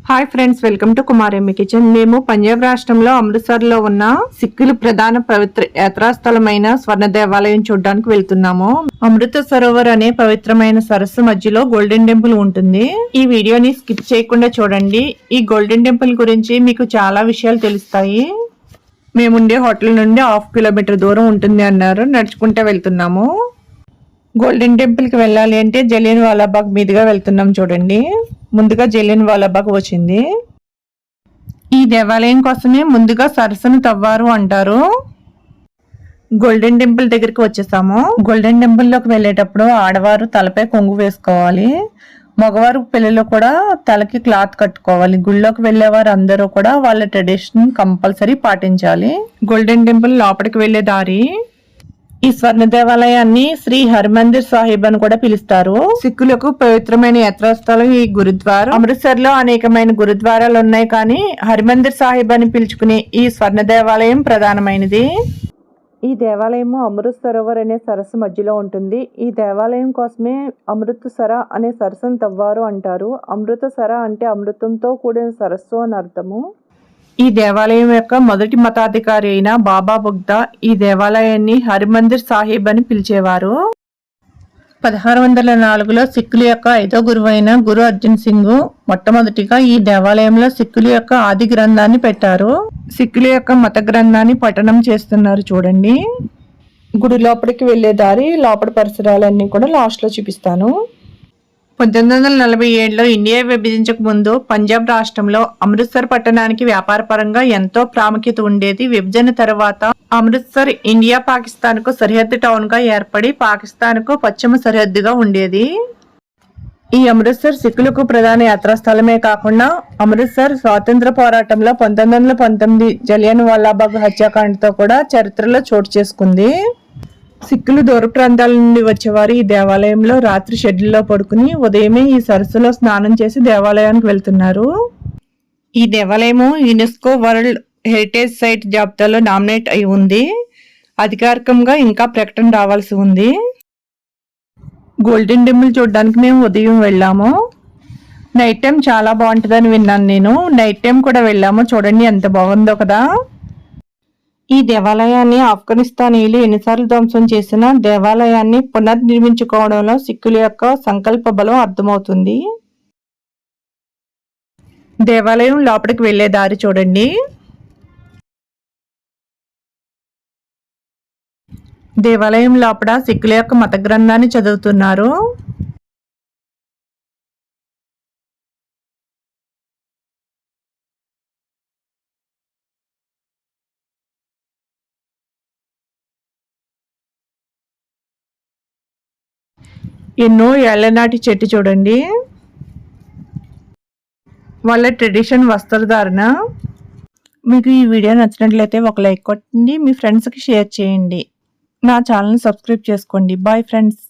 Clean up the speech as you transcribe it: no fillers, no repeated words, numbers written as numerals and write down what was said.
Hi friends, welcome to Kumar yummy kitchen. మేము పంజాబ్ రాష్ట్రంలో అమృత్సర్లో ఉన్న సిక్కుల ప్రధాన పవిత్ర యాత్రాస్థలమైన స్వర్ణ దేవాలయం చూడడానికి వెళ్తున్నాము. అమృత సరోవర్ అనే పవిత్రమైన సరస్సు మధ్యలో గోల్డెన్ టెంపుల్ ఉంటుంది. ఈ వీడియోని స్కిప్ చేయకుండా చూడండి. ఈ గోల్డెన్ టెంపుల్ గురించి మీకు చాలా విషయాలు తెలుస్తాయి. మేముండే హోటల్ నుండి 1/2 కిలోమీటర్ దూరం ఉంటుంది అన్నారు. నడుచుకుంటే వెళ్తున్నాము. గోల్డెన్ టెంపుల్ కి వెళ్ళాలి అంటే జలియన్ వాలాబాగ్ మీదుగా వెళ్తున్నాం. చూడండి, ముందుగా జలియన్ వాలాబాగ్ వచ్చింది. ఈ దేవాలయం కోసమే ముందుగా సరస్సును తవ్వారు అంటారు. గోల్డెన్ టెంపుల్ దగ్గరికి వచ్చేసాము. గోల్డెన్ టెంపుల్ లోకి వెళ్ళేటప్పుడు ఆడవారు తలపై కొంగు వేసుకోవాలి, మగవారు పిల్లలు కూడా తలకి క్లాత్ కట్టుకోవాలి. గుళ్ళోకి వెళ్ళేవారు అందరూ కూడా వాళ్ళ ట్రెడిషన్ కంపల్సరీ పాటించాలి. గోల్డెన్ టెంపుల్ లోపలికి వెళ్లే దారి. ఈ స్వర్ణ దేవాలయాన్ని శ్రీ హరిమందిర్ సాహిబ్ అని కూడా పిలుస్తారు. సిక్కులకు పవిత్రమైన యాత్రాస్థలం ఈ గురుద్వారా. అమృత్సర్ లో అనేకమైన గురుద్వారాలు ఉన్నాయి, కానీ హరిమందిర్ సాహిబ్ అని పిలుచుకునే ఈ స్వర్ణ దేవాలయం ప్రధానమైనది. ఈ దేవాలయం అమృత్ సరోవర్ అనే సరస్సు మధ్యలో ఉంటుంది. ఈ దేవాలయం కోసమే అమృతసర అనే సరస్సును తవ్వారు అంటారు. అమృతసర అంటే అమృతంతో కూడిన సరస్సు అని అర్థము. ఈ దేవాలయం యొక్క మొదటి మతాధికారి అయిన బాబా బుగ్దా ఈ దేవాలయాన్ని హరిమందిర్ సాహిబ్ అని పిలిచేవారు. 1604లో సిక్కుల యొక్క 5వ గురువు అయిన గురు అర్జున్ సింగ్ మొట్టమొదటిగా ఈ దేవాలయంలో సిక్కుల యొక్క ఆది గ్రంథాన్ని పెట్టారు. సిక్కుల యొక్క మత గ్రంథాన్ని పఠనం చేస్తున్నారు. చూడండి, గుడి లోపలికి వెళ్లే దారి, లోపల పరిసరాలన్నీ కూడా లాస్ట్ లో చూపిస్తాను. 1947లో ఇండియా విభజించక ముందు పంజాబ్ రాష్ట్రంలో అమృత్సర్ పట్టణానికి వ్యాపార పరంగా ఎంతో ప్రాముఖ్యత ఉండేది. విభజన తర్వాత అమృత్సర్ ఇండియా పాకిస్తాన్ కు సరిహద్దు టౌన్ గా ఏర్పడి పాకిస్తాన్ కు పశ్చిమ సరిహద్దుగా ఉండేది. ఈ అమృత్సర్ సిక్కులకు ప్రధాన యాత్రాస్థలమే కాకుండా అమృత్సర్ స్వాతంత్ర పోరాటంలో 1919 జలియన్ వాలాబాగ్ హత్యాకాండతో కూడా చరిత్రలో చోటు చేసుకుంది. సిక్కులు దూర ప్రాంతాల నుండి వచ్చేవారు ఈ దేవాలయంలో రాత్రి షెడ్యూల్లో పడుకుని ఉదయమే ఈ సరస్సులో స్నానం చేసి దేవాలయానికి వెళ్తున్నారు. ఈ దేవాలయము యునెస్కో వరల్డ్ హెరిటేజ్ సైట్ జాబితాలో నామినేట్ అయి ఉంది. అధికారికంగా ఇంకా ప్రకటన రావాల్సి ఉంది. గోల్డెన్ టెంపుల్ చూడడానికి మేము ఉదయం వెళ్ళాము. నైట్ టైం చాలా బాగుంటుందని విన్నాను నేను. నైట్ టైం కూడా వెళ్ళాము. చూడండి ఎంత బాగుందో కదా. ఈ దేవాలయాన్ని ఆఫ్ఘనిస్తానీయులు ఎన్నిసార్లు ధ్వంసం చేసిన దేవాలయాన్ని పునర్నిర్మించుకోవడంలో సిక్కుల యొక్క సంకల్ప బలం అర్థమవుతుంది. దేవాలయం లోపలికి వెళ్లే దారి చూడండి. దేవాలయం లోపల సిక్కుల యొక్క మత గ్రంథాన్ని చదువుతున్నారు. ఎన్నో ఏళ్లనాటి చెట్టు చూడండి. వాళ్ళ ట్రెడిషన్ వస్త్రధారణ. మీకు ఈ వీడియో నచ్చినట్లయితే ఒక లైక్ కొట్టండి, మీ ఫ్రెండ్స్కి షేర్ చేయండి. నా ఛానల్ని సబ్స్క్రైబ్ చేసుకోండి. Bye friends.